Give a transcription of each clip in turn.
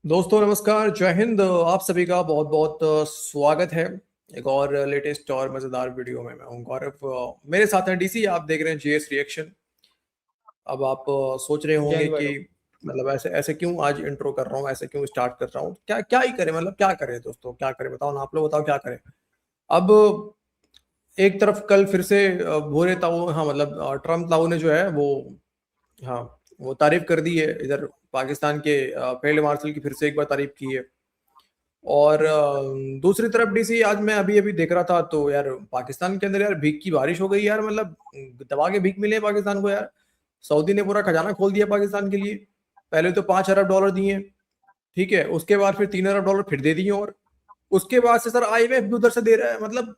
दोस्तों नमस्कार, जय हिंद। आप सभी का बहुत बहुत स्वागत है एक और लेटेस्ट और मज़ेदार वीडियो में। मैं हूं गौरव। मेरे साथ हैं डीसी। आप देख रहे हैं जीएस रिएक्शन। अब आप सोच रहे जय होंगे हिंद भाई कि लोग। मतलब ऐसे ऐसे क्यों आज इंट्रो कर रहा हूँ, ऐसे क्यों स्टार्ट कर रहा हूँ, क्या क्या ही करें, मतलब क्या करें दोस्तों, क्या करें बताओ ना, आप लोग बताओ क्या करें। अब एक तरफ कल फिर से भूरे ताऊ, हाँ मतलब ट्रम्प ताऊ ने जो है वो, हाँ, वो तारीफ कर दी है इधर पाकिस्तान के फील्ड मार्शल की, फिर से एक बार तारीफ की है। और दूसरी तरफ डीसी, आज मैं अभी अभी देख रहा था तो यार पाकिस्तान के अंदर यार भीख की बारिश हो गई यार, मतलब दबा के भीख मिले हैं पाकिस्तान को यार। सऊदी ने पूरा खजाना खोल दिया पाकिस्तान के लिए। पहले तो 5 अरब डॉलर दिए, ठीक है, उसके बाद फिर 3 अरब डॉलर फिर दे दिए, और उसके बाद से सर आईएमएफ भी उधर से दे रहा है। मतलब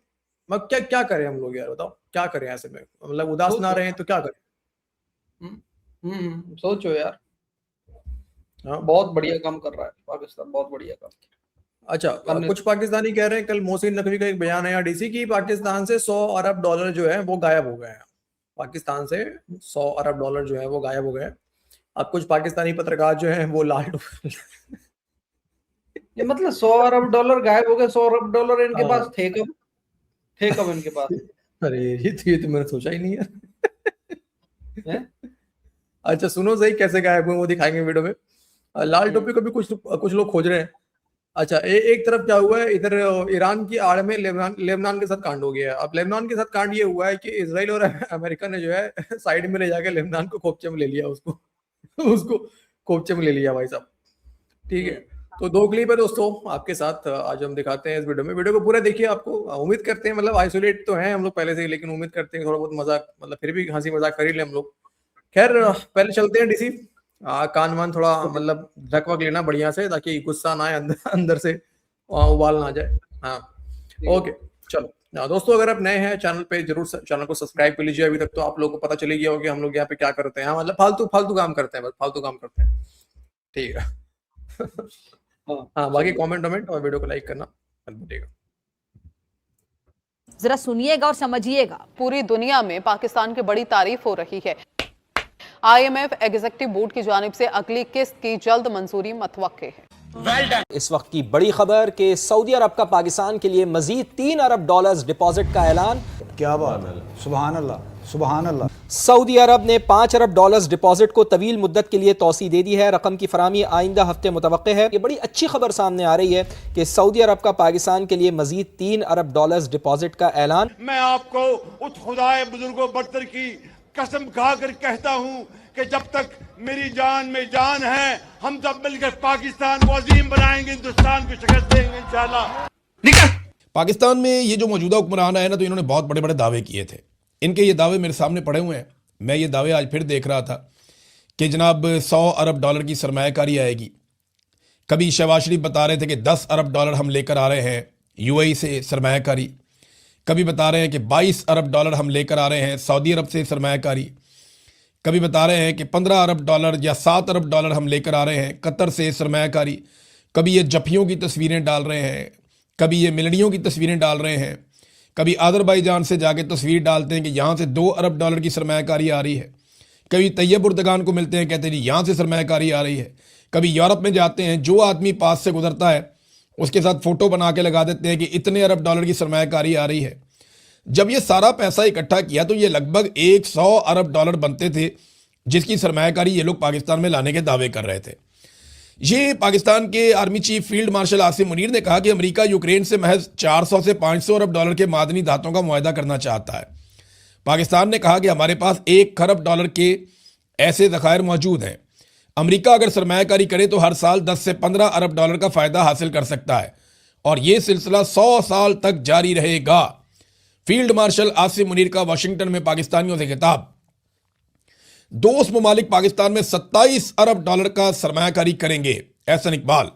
क्या क्या करें हम लोग यार, बताओ क्या करें ऐसे में, मतलब उदास ना सोचो। रहे तो क्या करें। सोचो यार। हाँ। बहुत बढ़िया काम कर रहा है पाकिस्तान, बहुत बढ़िया काम अच्छा, करने। कुछ पाकिस्तानी कह रहे हैं, कल मोहसिन नकवी का एक बयान आया डीसी की, पाकिस्तान से 100 अरब डॉलर जो है वो गायब हो गए हैं। पाकिस्तान से 100 अरब डॉलर जो है वो गायब हो गए हैं। अब कुछ पाकिस्तानी पत्रकार जो है वो लाल ये मतलब 100 अरब डॉलर गायब हो गए। 100 अरब डॉलर इनके हाँ। पास थे कब इनके पास? अरे ये तो मैंने सोचा ही नहीं है। है। अच्छा सुनो सही, कैसे गायब हुए वो दिखाएंगे वीडियो में। लाल हम्म। टोपी को भी कुछ कुछ लोग खोज रहे हैं। अच्छा, एक तरफ क्या हुआ है इधर, ईरान की आड़ में लेबनान लेबनान के साथ कांड हो गया है। अब लेबनान के साथ कांड ये हुआ है कि इसराइल और अमेरिका ने जो है साइड में ले जाके लेबनान को खोपचे में ले लिया, उसको उसको खोपचे में ले लिया भाई साहब। ठीक है। हम्म। तो दो क्लिप है दोस्तों आपके साथ, आज हम दिखाते हैं इस वीडियो में। वीडियो को पूरा देखिए। आपको उम्मीद करते हैं, मतलब आइसोलेट तो हैं हम लोग पहले से ही, लेकिन उम्मीद करते हैं थोड़ा बहुत मजाक, मतलब फिर भी हंसी मजाक कर ही ले हम लोग। खैर पहले चलते हैं डीसी। कान वान थोड़ा ओके। मतलब ढक वक लेना बढ़िया से, ताकि गुस्सा ना आए अंदर अंदर से, उबाल ना आ जाए। हाँ। ठीक है। ओके। चलो दोस्तों, अगर आप नए हैं चैनल पे, जरूर चैनल को सब्सक्राइब कर लीजिए। अभी तक तो आप लोगों को पता चली गया होगा कि हम लोग यहाँ पे क्या करते हैं। हाँ, मतलब फालतू फालतू काम करते हैं, बस फालतू काम करते हैं। ठीक है। हाँ, हाँ, बाकी चलिए। कमेंट वमेंट और वीडियो को लाइक करना मत भूलिएगा। जरा सुनिएगा और समझिएगा। पूरी दुनिया में पाकिस्तान की बड़ी तारीफ हो रही है। आईएमएफ एग्जीक्यूटिव बोर्ड की जानिब से अगली किस्त की जल्द मंजूरी मतवक्के है। इस वक्त की बड़ी खबर कि सऊदी अरब का पाकिस्तान के लिए मजीद 3 अरब डॉलर्स डिपॉजिट का ऐलान। क्या बात है, सुभान अल्लाह, सुभान अल्लाह। सऊदी अरब ने 5 अरब डॉलर्स डिपॉजिट को तवील मुद्दत के लिए तौसी दे दी है। रकम की फरामी आइंदा हफ्ते मुतवक्के है। ये बड़ी अच्छी खबर सामने आ रही है कि सऊदी अरब का पाकिस्तान के लिए मजीद 3 अरब डॉलर्स डिपॉजिट का ऐलान। मैं आपको उस खुदाए बुजुर्गों बरतर की कसम खाकर कहता हूं कि जब तक मेरी जान में जान है, हम सब मिलकर पाकिस्तान को अजीम बनाएंगे, हिंदुस्तान को शिकस्त देंगे इंशाल्लाह। पाकिस्तान में ये जो मौजूदा हुक्मरान है ना, तो इन्होंने बहुत बड़े बड़े दावे किए थे। इनके ये दावे मेरे सामने पड़े हुए हैं। मैं ये दावे आज फिर देख रहा था कि जनाब 100 अरब डॉलर की सरमायाकारी आएगी। कभी शहबाज शरीफ बता रहे थे कि 10 अरब डॉलर हम लेकर आ रहे हैं यूएई से सरमायाकारी। कभी बता रहे हैं कि 22 अरब डॉलर हम लेकर आ रहे हैं सऊदी अरब से सरमायाकारी। कभी बता रहे हैं कि 15 अरब डॉलर या 7 अरब डॉलर हम लेकर आ रहे हैं कतर से सरमायाकारी। कभी ये जफियों की तस्वीरें डाल रहे हैं, कभी ये मिलनियों की तस्वीरें डाल रहे हैं, कभी आज़रबाईजान से जाके तस्वीर डालते हैं कि यहाँ से 2 अरब डॉलर की सरमायाकारी आ रही है। कभी तैयब उर्दगान को मिलते हैं, कहते हैं जी यहाँ से सरमायाकारी आ रही है। कभी यूरोप में जाते हैं, जो आदमी पास से गुजरता है उसके साथ फ़ोटो बना के लगा देते हैं कि इतने अरब डॉलर की सरमायाकारी आ रही है। जब ये सारा पैसा इकट्ठा किया तो ये लगभग 100 अरब डॉलर बनते थे, जिसकी सरमायाकारी ये लोग पाकिस्तान में लाने के दावे कर रहे थे। ये पाकिस्तान के army chief field marshal Asim Munir ने कहा कि अमेरिका यूक्रेन से महज 400 से 500 अरब डॉलर के मादनी धातों का मुआहदा करना चाहता है। पाकिस्तान ने कहा कि हमारे पास 1 खरब डॉलर के ऐसे ज़खायर मौजूद हैं। अमेरिका अगर सरमायाकारी करे तो हर साल 10 से 15 अरब डॉलर का फ़ायदा हासिल कर सकता है, और ये सिलसिला 100 साल तक जारी रहेगा। फील्ड मार्शल आसिम मुनीर का वाशिंगटन में पाकिस्तानियों से खिताब। दोस्त ममालिक पाकिस्तान में 27 अरब डॉलर का सरमायाकारी करेंगे, एहसन इकबाल।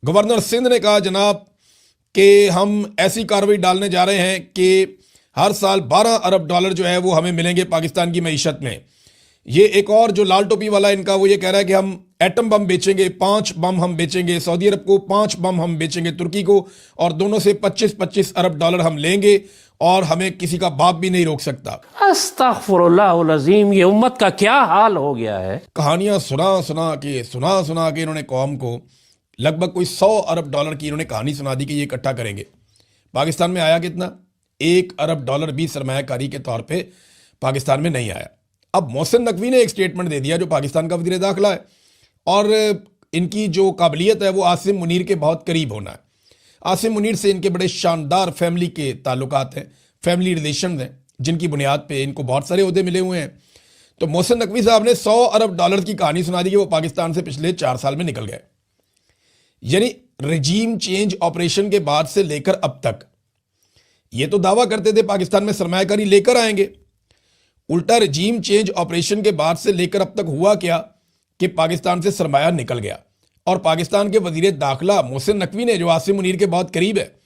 गवर्नर सिंध ने कहा जनाब कि हम ऐसी कार्रवाई डालने जा रहे हैं कि हर साल 12 अरब डॉलर जो है वो हमें मिलेंगे पाकिस्तान की मईशत में। ये एक और जो लाल टोपी वाला इनका, वो ये कह रहा है कि हम एटम बम बेचेंगे, 5 बम हम बेचेंगे सऊदी अरब को, 5 बम हम बेचेंगे तुर्की को, और दोनों से 25-25 अरब डॉलर हम लेंगे, और हमें किसी का बाप भी नहीं रोक सकता। अस्तगफुरुल्लाह अज़ीम, ये उम्मत का क्या हाल हो गया है। कहानियां सुना सुना के इन्होंने कौम को लगभग कोई 100 अरब डॉलर की इन्होंने कहानी सुना दी कि ये इकट्ठा करेंगे। पाकिस्तान में आया कितना? 1 अरब डॉलर भी सरमायाकारी के तौर पे पाकिस्तान में नहीं आया। अब मोहसिन नकवी ने एक स्टेटमेंट दे दिया, जो पाकिस्तान का वज़ीर दाखिला है, और इनकी जो काबिलियत है वो आसिम मुनीर के बहुत करीब होना है। आसिम मुनीर से इनके बड़े शानदार फैमिली के ताल्लुकात हैं, फैमिली रिलेशन हैं, जिनकी बुनियाद पे इनको बहुत सारे ओहदे मिले हुए हैं। तो मोहसिन नकवी साहब ने 100 अरब डॉलर की कहानी सुना दी कि वो पाकिस्तान से पिछले 4 साल में निकल गए। यानी रजीम चेंज ऑपरेशन के बाद से लेकर अब तक ये तो दावा करते थे पाकिस्तान में सरमायाकारी लेकर आएंगे, उल्टा रजीम चेंज ऑपरेशन के बाद से लेकर अब तक हुआ क्या कि पाकिस्तान से सरमाया निकल गया। और पाकिस्तान के वजीर दाखिला मोहसिन नकवी ने, जो आसिम मुनीर के बहुत करीब है,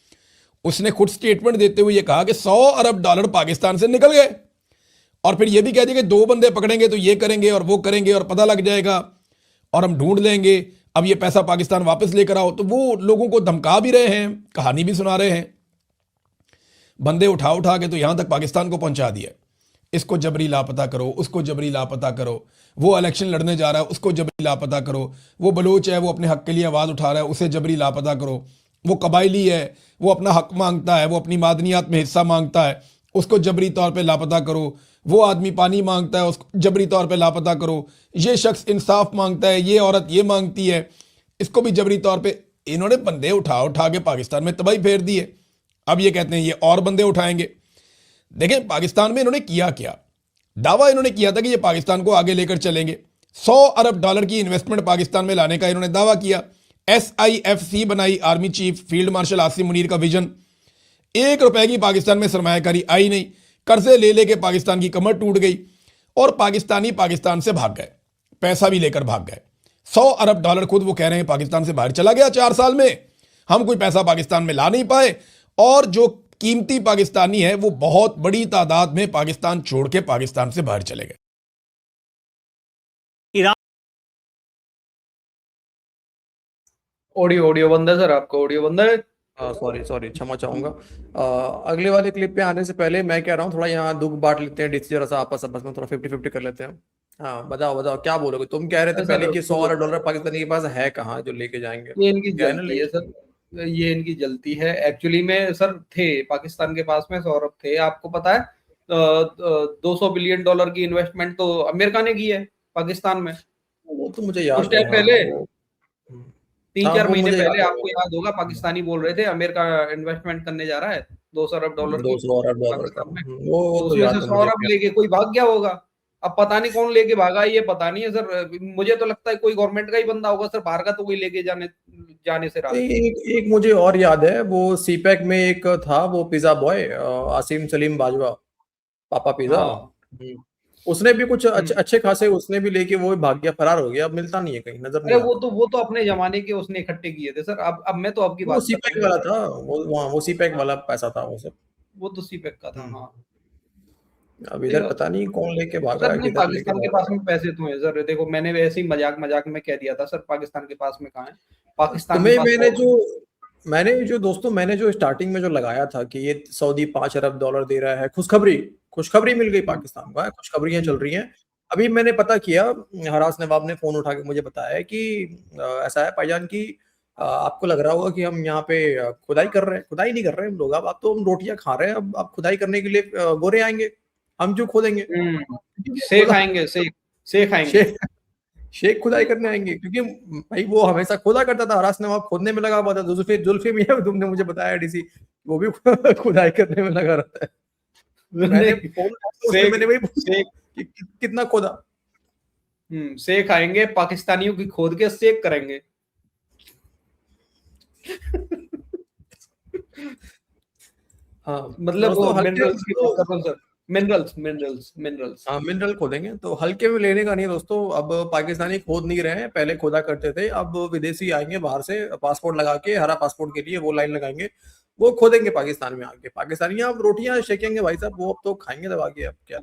उसने खुद स्टेटमेंट देते हुए ये कहा कि 100 अरब डॉलर पाकिस्तान से निकल गए। और फिर ये भी कह दिया कि 2 बंदे पकड़ेंगे तो ये करेंगे और वो करेंगे और पता लग जाएगा और हम ढूंढ लेंगे, अब ये पैसा पाकिस्तान वापस लेकर आओ। तो वो लोगों को धमका भी रहे हैं, कहानी भी सुना रहे हैं। बंदे उठा उठा के तो यहां तक पाकिस्तान को पहुंचा दिया, इसको जबरी लापता करो, उसको जबरी लापता करो, वो इलेक्शन लड़ने जा रहा है उसको जबरी लापता करो, वो बलोच है वो अपने हक के लिए आवाज़ उठा रहा है उसे जबरी लापता करो, वो कबायली है वो अपना हक मांगता है, वो अपनी मादनियात में हिस्सा मांगता है, उसको जबरी तौर पे लापता करो, वो आदमी पानी मांगता है उसको जबरी तौर पे लापता करो, ये शख्स इंसाफ मांगता है, ये औरत ये मांगती है, इसको भी जबरी तौर पे। इन्होंने बंदे उठा उठा के पाकिस्तान में तबाही फेर दी है। अब ये कहते हैं ये और बंदे उठाएंगे। देखें पाकिस्तान में इन्होंने किया क्या, दावा इन्होंने किया था कि ये पाकिस्तान को आगे लेकर चलेंगे। 100 अरब डॉलर की इन्वेस्टमेंट पाकिस्तान में लाने का इन्होंने दावा किया। SIFC बनाई army chief field marshal Asim Munir का विजन। 1 रुपए की पाकिस्तान में सरमायाकारी आई नहीं, कर्जे ले लेके पाकिस्तान की कमर टूट गई और पाकिस्तानी पाकिस्तान से भाग गए, पैसा भी लेकर भाग गए। 100 अरब डॉलर खुद वो कह रहे हैं पाकिस्तान से बाहर चला गया 4 साल में, हम कोई पैसा पाकिस्तान में ला नहीं पाए। और जो कीमती पाकिस्तानी है वो बहुत बड़ी तादाद में पाकिस्तान छोड़ के पाकिस्तान से बाहर चले गए। ऑडियो बंद है सर, आपका ऑडियो बंद है। सॉरी क्षमा चाहूंगा। अगले वाले क्लिप पे आने से पहले मैं कह रहा हूँ थोड़ा यहाँ दुख बांट लेते हैं, डीसी जरा सा आपस में थोड़ा 50-50 कर लेते हैं। हाँ बताओ क्या बोलोगे? तुम कह रहे थे पहले कि 100 अरब डॉलर पाकिस्तानी के पास है कहाँ जो लेके जाएंगे? ये इनकी जल्दी है सर, ये इनकी जलती है। एक्चुअली में सर थे पाकिस्तान के पास में 100 अरब थे, आपको पता है 200 बिलियन डॉलर की इन्वेस्टमेंट तो अमेरिका ने की है पाकिस्तान में। वो तो मुझे याद कुछ टाइम पहले 3-4 वो महीने मुझे पहले याद आपको याद होगा पाकिस्तानी बोल रहे थे अमेरिका इन्वेस्टमेंट करने जा रहा है 200 अरब डॉलर की 200 अरब डॉलर का। पाकिस्तान में। वो तो तो उसमें याद से है 100 मुझे। अरब लेके कोई भाग गया होगा। अब पता नहीं कौन लेके भागा, ये पता नहीं है सर। मुझे तो लगता है कोई गवर्नमेंट का ही बंदा होगा सर, बाहर का तो कोई लेके जाने से रहा। एक मुझे और याद है, वो सीपैक में एक था वो पिज्जा बॉय आसिम सलीम बाजवा, पापा पिज्जा। उसने भी कुछ अच्छे खासे उसने भी लेके वो भाग गया, फरार हो गया, अब मिलता नहीं है कहीं, नजर नहीं आता। वो तो अपने जमाने के उसने इकट्ठे किए थे सर। अब मैं तो आपकी बात वो सीपैक वाला था, वो सीपैक वाला पैसा था वो सब, वो तो सीपैक का था। हाँ अब इधर पता नहीं कौन लेके भागा है, किधर लेके पाकिस्तान के पास में पैसे तो हैं सर। देखो मैंने ऐसे ही मजाक में कह दिया था सर, पाकिस्तान के पास में कहाँ है पाकिस्तान तुम्हें। मैंने मैंने जो स्टार्टिंग में जो लगाया था कि ये सऊदी 5 अरब डॉलर दे रहा है, खुशखबरी मिल गई पाकिस्तान को, खुशखबरियां चल रही हैं। अभी मैंने पता किया, हरास नवाब ने फोन उठा के मुझे बताया कि ऐसा है भाईजान की आपको लग रहा होगा कि हम यहाँ पे खुदाई कर रहे हैं। खुदाई नहीं कर रहे हम लोग, अब तो हम रोटियां खा रहे हैं। अब आप खुदाई करने के लिए गोरे आएंगे, हम क्यों खोदेंगे? शेख आएंगे, शेख खुदाई करने आएंगे, क्योंकि भाई वो हमेशा खोदा करता था। हरास नवाब खोदने में लगा हुआ था। जुल्फी मियां तुमने मुझे बताया डीसी, वो भी खुदाई करने में लगा रहता है। मैंने वही कितना खोदा। शेख आएंगे, पाकिस्तानियों की खोद के शेख करेंगे। हाँ मतलब मिनरल्स हाँ मिनरल खोदेंगे, तो हल्के में लेने का नहीं दोस्तों। अब पाकिस्तानी खोद नहीं रहे हैं, पहले खोदा करते थे। अब विदेशी आएंगे बाहर से पासपोर्ट लगा के, हरा पासपोर्ट के लिए वो लाइन लगाएंगे, वो खोदेंगे पाकिस्तान में आके। पाकिस्तानी अब रोटियां सेकेंगे भाई साहब, वो अब तो खाएंगे दबा के। अब क्या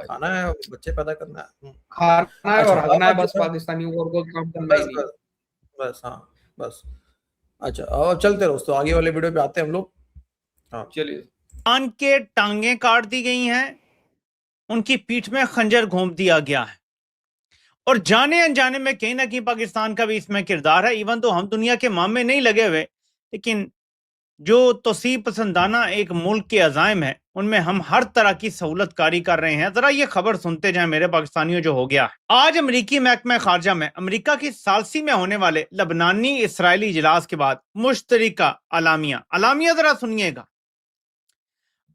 खाना है, बच्चे पैदा करना है, खाना है और हगना है बस। पाकिस्तानियों को और कोई काम करना ही नहीं बस। हाँ बस। अच्छा अब चलते दोस्तों, आगे वाले वीडियो पे आते हैं हम लोग। हाँ चलिए। कान के टांगे काट दी गई हैं, उनकी पीठ में खंजर घोंप दिया गया है और जाने अनजाने में कहीं ना कहीं पाकिस्तान का भी इसमें किरदार है। इवन तो हम दुनिया के मामले नहीं लगे हुए, लेकिन जो तोसीब पसंदाना एक मुल्क के अज़ाइम है उनमें हम हर तरह की सहूलतकारी कर रहे हैं। जरा ये खबर सुनते जाएं मेरे पाकिस्तानियों जो हो गया है। आज अमरीकी महकमा खारजा में अमरीका की सालसी में होने वाले लबनानी इसराइली इजलास के बाद मुश्तरिका अलामिया जरा सुनिएगा।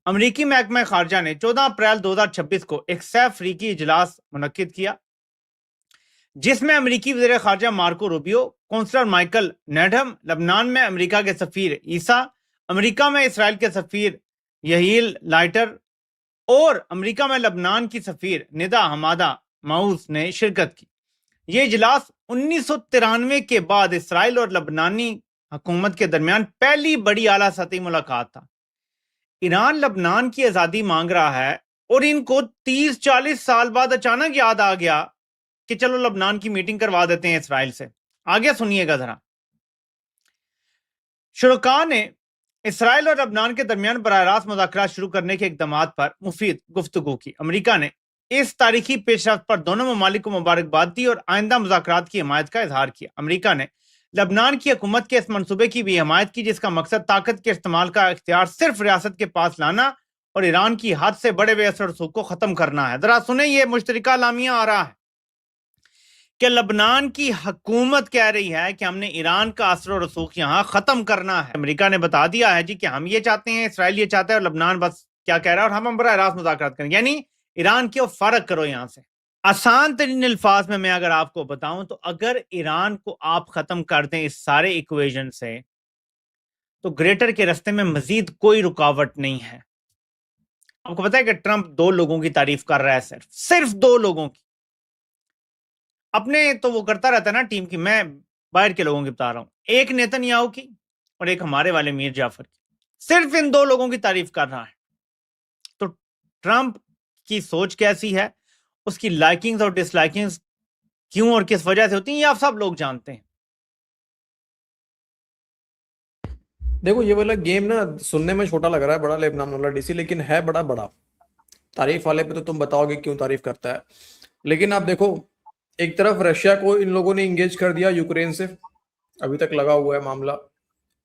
अमरीकी महकमा खारजा ने 14 अप्रैल 2026 को एक सह अफ्रीकी इजलास मुनक्किद किया, जिसमें अमरीकी वज़ीर खारजा मार्को रूबियो, कौंसलर माइकल नेडहम, लबनान में अमरीका के सफीर ईसा, अमरीका में इसराइल के सफीर यहील लाइटर और अमरीका में लबनान की सफीर निदा हमादा माउस ने शिरकत की। यह इजलास 1993 के बाद इसराइल और लबनानी हुकूमत के दरमियान पहली बड़ी आला सतही मुलाकात था। ईरान लबनान की आज़ादी मांग रहा है और इनको 30-40 साल बाद अचानक याद आ गया कि चलो लबनान की मीटिंग करवा देते हैं इसराइल से। आगे सुनिएगा जरा। शुरका ने इसराइल और लबनान के दरमियान बराह रास्त मुज़ाकरात शुरू करने के इक़दामात पर मुफीद गुफ्तगू की। अमरीका ने इस तारीखी पेशरफ्त पर दोनों ममालिक को मुबारकबाद दी और आइंदा मुज़ाकरात की हिमायत का इजहार किया। अमरीका ने लबनान की हुकूमत के इस मंसूबे की भी हिमायत की, जिसका मकसद ताकत के इस्तेमाल का इख्तियार सिर्फ रियासत के पास लाना और ईरान की हद से बड़े बेअसर रसूख को खत्म करना है। जरा सुने, ये मुश्तरिका अलामिया आ रहा है कि लबनान की हुकूमत कह रही है कि हमने ईरान का असर और रसूख यहाँ खत्म करना है। अमेरिका ने बता दिया है जी कि हम ये चाहते हैं, इसराइल ये चाहता है और लबनान बस क्या कह रहा है, और हम बराह रास्त मुज़ाकरात करेंगे। यानी ईरान की फर्क करो यहाँ से। आसान तरीन अल्फाज में मैं अगर आपको बताऊं तो अगर ईरान को आप खत्म कर दें इस सारे इक्वेशन से, तो ग्रेटर के रास्ते में मजीद कोई रुकावट नहीं है। आपको पता है कि ट्रंप 2 लोगों की तारीफ कर रहा है, सिर्फ 2 लोगों की। अपने तो वो करता रहता है ना टीम की, मैं बाहर के लोगों की बता रहा हूं, एक नेतन्याहू की और एक हमारे वाले मीर जाफर की। सिर्फ इन 2 लोगों की तारीफ कर रहा है। तो ट्रंप की सोच कैसी है, उसकी लाइकिंग्स और डिसलाइकिंग्स क्यों और किस वजह से होती हैं, ये आप सब लोग जानते हैं। देखो ये वाला गेम ना सुनने में छोटा लग रहा है, बड़ा लेबनान वाला डीसी, लेकिन है बड़ा बड़ा। तारीफ वाले पे तो तुम बताओगे क्यों तारीफ करता है, लेकिन आप देखो एक तरफ रशिया को इन लोगों ने इंगेज कर दिया यूक्रेन से, अभी तक लगा हुआ है मामला,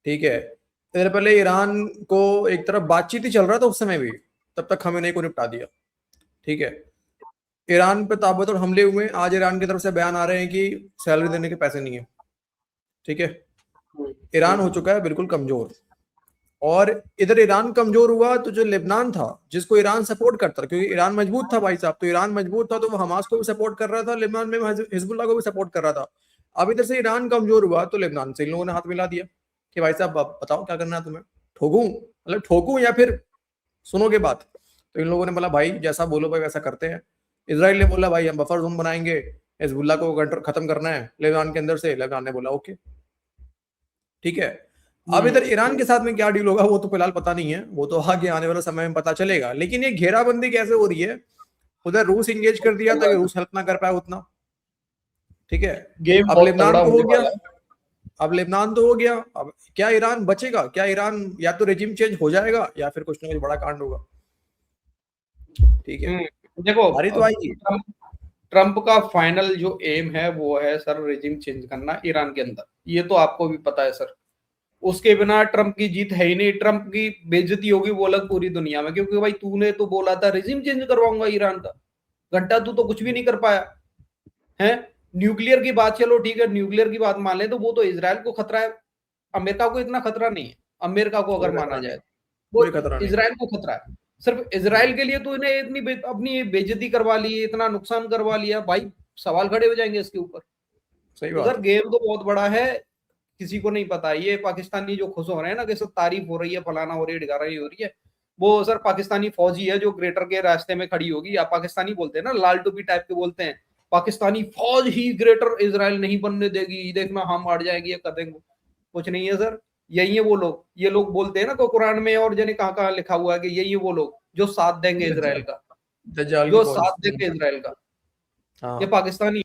ठीक है। इससे पहले ईरान को एक तरफ बातचीत ही चल रहा था उस समय भी, तब तक खमेनेई को निपटा दिया, ठीक है। ईरान पे ताबड़तोड़ हमले हुए, आज ईरान की तरफ से बयान आ रहे हैं कि सैलरी देने के पैसे नहीं है, ठीक है। ईरान हो चुका है बिल्कुल कमजोर, और इधर ईरान कमजोर हुआ तो जो लेबनान था जिसको ईरान सपोर्ट करता था, क्योंकि ईरान मजबूत था भाई साहब, तो ईरान मजबूत था तो वो हमास को भी सपोर्ट कर रहा था, लेबनान में हिजबुल्लाह को भी सपोर्ट कर रहा था। अब इधर से ईरान कमजोर हुआ तो लेबनान से इन लोगों ने हाथ मिला दिया कि भाई साहब बताओ क्या करना है तुम्हें, ठोकूं, मतलब ठोकूं या फिर सुनोगे बात। तो इन लोगों ने बोला भाई जैसा बोलो भाई वैसा करते हैं। इजराइल ने बोला भाई हम बफर जोन बनाएंगे, हिजबुल्लाह को खत्म करना है लेबनान के अंदर से। लेबनान ने बोला ओके, ठीक है। अब इधर ईरान के साथ में क्या डील होगा वो तो फिलहाल पता नहीं है, वो तो आगे आने वाले समय में पता चलेगा। लेकिन ये घेराबंदी कैसे हो रही है, उधर रूस इंगेज कर दिया ताकि रूस हेल्प ना कर पाए उतना, ठीक है। अब लेबनान तो हो गया, अब लेबनान तो हो गया, अब क्या ईरान बचेगा? क्या ईरान या तो रेजिम चेंज हो जाएगा या फिर कुछ ना कुछ बड़ा कांड होगा, ठीक है। देखो हमारी तो आएगी। ट्रंप का फाइनल जो एम है वो है सर रेजिम चेंज करना ईरान के अंदर, ये तो आपको भी पता है सर। उसके बिना ट्रंप की जीत है ही नहीं, ट्रंप की बेइज्जती होगी वो अलग पूरी दुनिया में, क्योंकि भाई तूने तो बोला था रेजिम चेंज करवाऊंगा ईरान का, घंटा तू तो कुछ भी नहीं कर पाया है। न्यूक्लियर की बात चलो ठीक है, न्यूक्लियर की बात मान ले तो वो तो इजराइल को खतरा है, अमेरिका को इतना खतरा नहीं है। अमेरिका को अगर माना जाए वो इजराइल को खतरा है, सिर्फ इजराइल के लिए तो इन्हें इतनी अपनी बेइज्जती करवा ली, इतना नुकसान करवा लिया, भाई सवाल खड़े हो जाएंगे इसके ऊपर। सही बात। उधर गेम तो बहुत बड़ा है, किसी को नहीं पता। ये पाकिस्तानी जो खुश हो रहे हैं ना कि सब तारीफ हो रही है, फलाना हो रही है, ढिगारा हो रही है, वो सर पाकिस्तानी फौज ही है जो ग्रेटर के रास्ते में खड़ी होगी। या पाकिस्तानी बोलते हैं ना, लाल टोपी टाइप के बोलते हैं, पाकिस्तानी फौज ही ग्रेटर इजराइल नहीं बनने देगी, देखना हम हार जाएंगे, ये कर देंगे। कुछ नहीं है सर, यही है वो लोग, ये लोग बोलते हैं ना को कुरान में और जाने कहाँ कहाँ लिखा हुआ है कि यही है वो लोग जो साथ देंगे इजराइल का, जो साथ देंगे इजराइल का, ये पाकिस्तानी।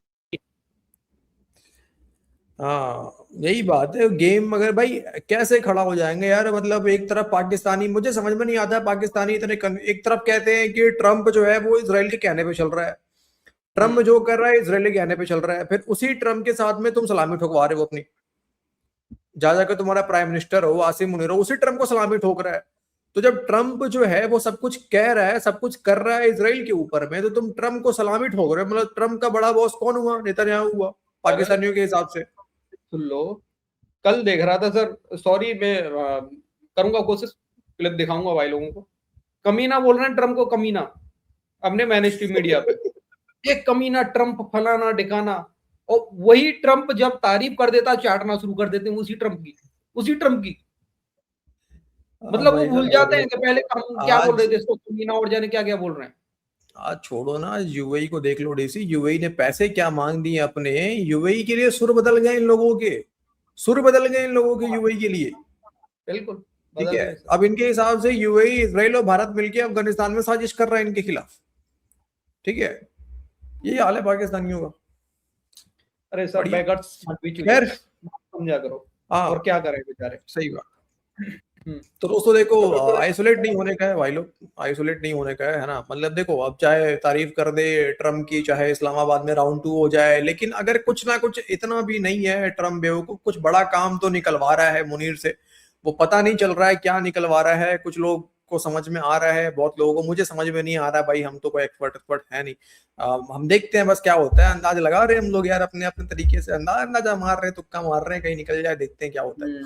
हाँ यही बात है। गेम मगर भाई कैसे खड़ा हो जाएंगे यार, मतलब एक तरफ पाकिस्तानी, मुझे समझ में नहीं आता पाकिस्तानी इतने एक तरफ कहते हैं कि ट्रंप जो है वो इजराइल के कहने पे चल रहा है, ट्रम्प जो कर रहा है इजरायली कहने पे चल रहा है, फिर उसी ट्रम्प के साथ में तुम सलामी ठोकवा रहे हो अपनी। जा जाकर तुम्हारा प्राइम मिनिस्टर हो, आसिम मुनीर हो, उसी ट्रम्प को सलामी ठोक रहा है। तो जब ट्रम्प जो है वो सब कुछ कह रहा है, सब कुछ कर रहा है इजराइल के ऊपर में, तो तुम ट्रम्प को सलामी ठोक रहे हो। मतलब ट्रम्प का बड़ा बॉस कौन हुआ? नेतन्याहू हुआ पाकिस्तानियों के हिसाब से। सुन लो, कल देख रहा था सर, सॉरी मैं करूंगा कोशिश, क्लिप दिखाऊंगा भाई लोगों को। कमीना बोल रहे हैं ट्रम्प को, कमीना अपने मैनस्ट्रीम मीडिया पे, एक कमीना ट्रम्प फलाना ढिकाना। और वही ट्रम्प जब तारीफ कर देता चाटना शुरू कर देते हैं उसी ट्रम्प की। मतलब वो भूल जाते हैं कि पहले हम क्या बोल रहे थे, इसको कमीना और जाने क्या क्या बोल रहे हैं। आज छोड़ो ना, यूएई को देख लो डीसी, यूएई ने पैसे क्या मांग दिए अपने, यूएई के लिए सुर बदल गए इन लोगों के, यूएई के लिए। बिल्कुल ठीक है, अब इनके हिसाब से यूएई, इजराइल और भारत मिलकर अफगानिस्तान में साजिश कर रहा है इनके खिलाफ। ठीक है, ये हाल है पाकिस्तानियों का। अरे सर बैगर्स खैर समझा करो, हाँ, और क्या करें बेचारे। सही बात। तो दोस्तों देखो, आइसोलेट नहीं होने का है भाई लोग, आइसोलेट नहीं होने का है ना। मतलब देखो, अब चाहे तारीफ कर दे ट्रम्प की, चाहे इस्लामाबाद में राउंड 2 हो जाए, लेकिन अगर कुछ ना कुछ इतना भी नहीं है, ट्रम्प बेवकूफ कुछ बड़ा काम तो निकलवा रहा है मुनीर से। वो पता नहीं चल रहा है क्या निकलवा रहा है, कुछ लोग को समझ में आ रहा है, बहुत लोगों को, मुझे समझ में नहीं आ रहा भाई, हम तो कोई एक्सपर्ट है नहीं। हम देखते हैं बस क्या होता है, अंदाज लगा रहे हैं हम लोग यार, अपने अपने तरीके से अंदाजा मार रहे हैं, तुक्का मार रहे हैं, कहीं निकल जाए, देखते हैं क्या होता है।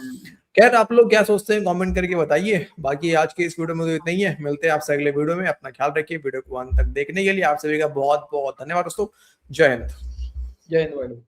खैर, आप लोग क्या सोचते हैं कमेंट करके बताइए। बाकी आज के इस वीडियो में तो इतना ही है, मिलते हैं आपसे अगले वीडियो में। अपना ख्याल रखिए, वीडियो को अंत तक देखने के लिए आप सभी का बहुत बहुत धन्यवाद दोस्तों। जय हिंद। जय हिंद भाई लोग।